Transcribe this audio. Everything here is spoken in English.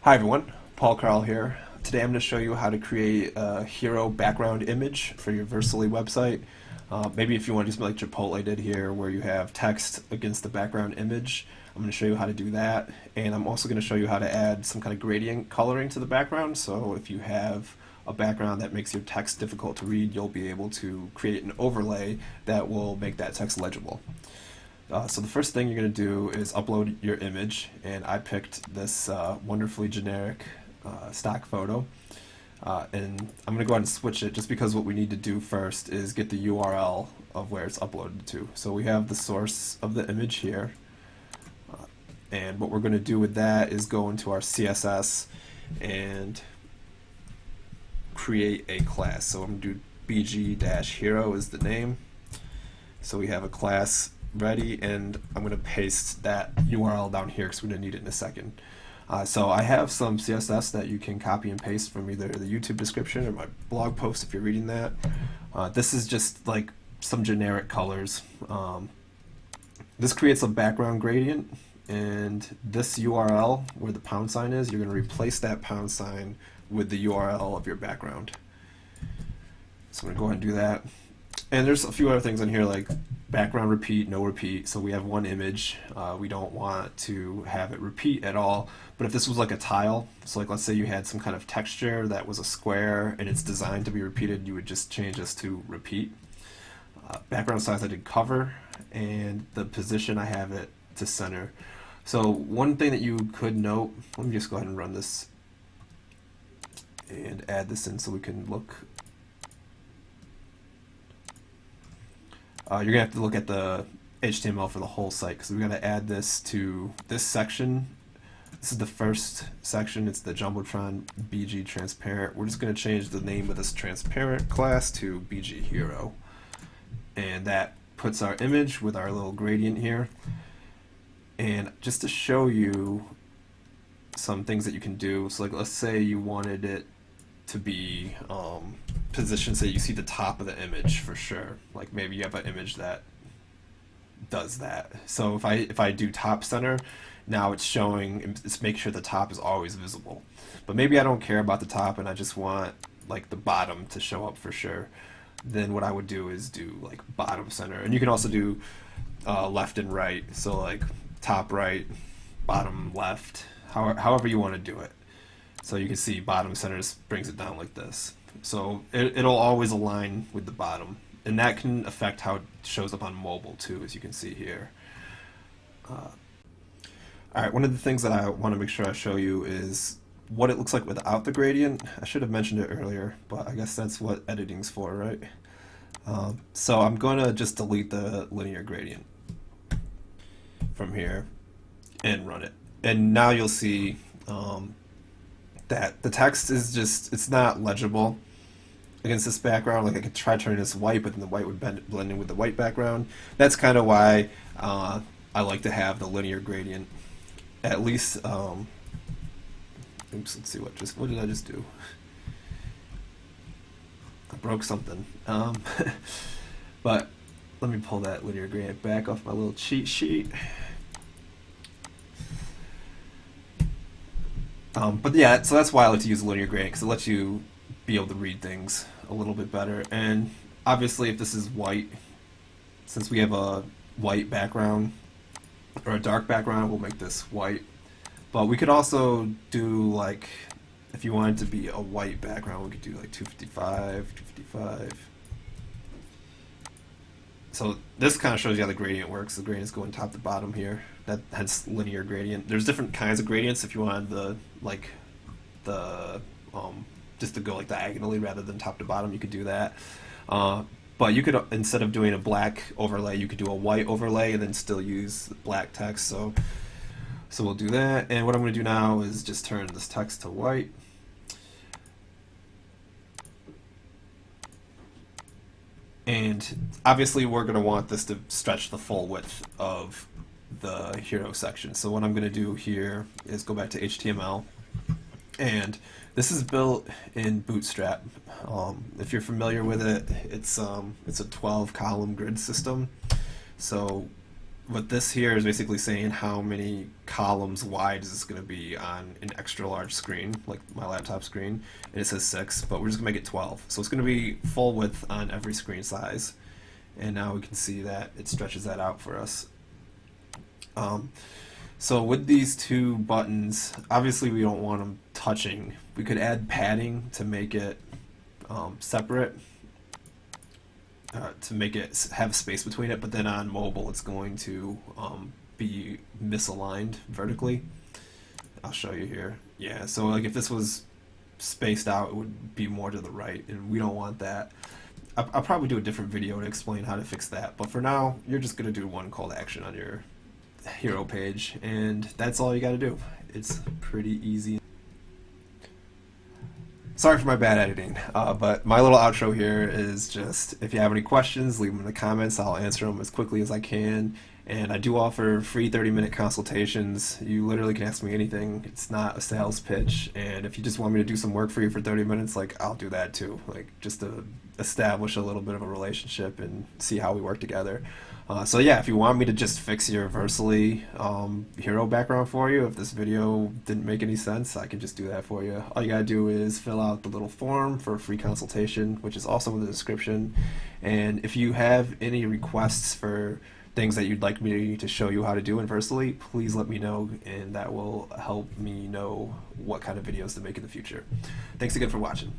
Hi everyone, Paul Carl here. Today I'm going to show you how to create a hero background image for your Versoly website. Maybe if you want to do something like Chipotle did here where you have text against the background image, I'm going to show you how to do that. And I'm also going to show you how to add some kind of gradient coloring to the background. So if you have a background that makes your text difficult to read, you'll be able to create an overlay that will make that text legible. So the first thing you're going to do is upload your image, and I picked this wonderfully generic stock photo, and I'm going to go ahead and switch it just because what we need to do first is get the URL of where it's uploaded to. So we have the source of the image here, and what we're going to do with that is go into our CSS and create a class. So I'm going to do bg-hero is the name. So we have a class ready, and I'm going to paste that URL down here because we're going to need it in a second. So I have some CSS that you can copy and paste from either the YouTube description or my blog post if you're reading that. This is just like some generic colors. This creates a background gradient, and this URL where the pound sign is, you're going to replace that pound sign with the URL of your background. So I'm going to go ahead and do that. And there's a few other things in here like background repeat, no repeat. So we have one image. We don't want to have it repeat at all. But if this was like a tile, so like let's say you had some kind of texture that was a square and it's designed to be repeated, you would just change this to repeat. Background size I did cover, and the position I have it to center. So one thing that you could note, let me just go ahead and run this and add this in so we can look. You're going to have to look at the HTML for the whole site because we're going to add this to this section. This is the first section. It's the Jumbotron BG Transparent. We're just going to change the name of this transparent class to BG Hero. And that puts our image with our little gradient here. And just to show you some things that you can do, so like let's say you wanted it to be positioned so you see the top of the image for sure. Like maybe you have an image that does that. So if I do top center, now it's showing, it's make sure the top is always visible. But maybe I don't care about the top and I just want like the bottom to show up for sure. Then what I would do is do like bottom center, and you can also do left and right. So like top right, bottom left, however you want to do it. So you can see bottom center brings it down like this. So it'll always align with the bottom. And that can affect how it shows up on mobile too, as you can see here. Alright, one of the things that I want to make sure I show you is what it looks like without the gradient. I should have mentioned it earlier, but I guess that's what editing's for, right? So I'm going to just delete the linear gradient from here and run it. And now you'll see that the text is just, it's not legible against this background. Like I could try turning this white, but then the white would blend in with the white background. That's kind of why I like to have the linear gradient. At least, oops, let's see what did I just do? I broke something. But let me pull that linear gradient back off my little cheat sheet. But yeah, so that's why I like to use linear gradient, because it lets you be able to read things a little bit better. And obviously if this is white, since we have a white background or a dark background, we'll make this white. But we could also do like, if you wanted to be a white background, we could do like 255, 255. So this kind of shows you how the gradient works. The gradients go in top to bottom here. That hence linear gradient. There's different kinds of gradients. If you wanted just to go like diagonally rather than top to bottom, you could do that. But you could, instead of doing a black overlay, you could do a white overlay and then still use black text. So we'll do that. And what I'm going to do now is just turn this text to white. And obviously we're going to want this to stretch the full width of the hero section. So what I'm going to do here is go back to HTML, and this is built in Bootstrap. If you're familiar with it, it's a 12 column grid system. So what this here is basically saying how many columns wide is this going to be on an extra large screen, like my laptop screen, and it says 6, but we're just going to make it 12. So it's going to be full width on every screen size, and now we can see that it stretches that out for us. So with these two buttons, obviously we don't want them touching. We could add padding to make it separate, to make it have space between it, but then on mobile it's going to be misaligned vertically. I'll show you here. Yeah, so like if this was spaced out, it would be more to the right, and we don't want that. I'll probably do a different video to explain how to fix that, but for now you're just going to do one call to action on your hero page, and that's all you got to do. It's pretty easy. Sorry for my bad editing, but my little outro here is just, if you have any questions, leave them in the comments. I'll answer them as quickly as I can. And I do offer free 30-minute consultations. You literally can ask me anything. It's not a sales pitch. And if you just want me to do some work for you for 30 minutes, like, I'll do that too. Like, just to establish a little bit of a relationship and see how we work together. So yeah, if you want me to just fix your Versoly hero background for you, if this video didn't make any sense, I can just do that for you. All you gotta do is fill out the little form for a free consultation, which is also in the description. And if you have any requests for things that you'd like me to show you how to do in Versoly, please let me know, and that will help me know what kind of videos to make in the future. Thanks again for watching.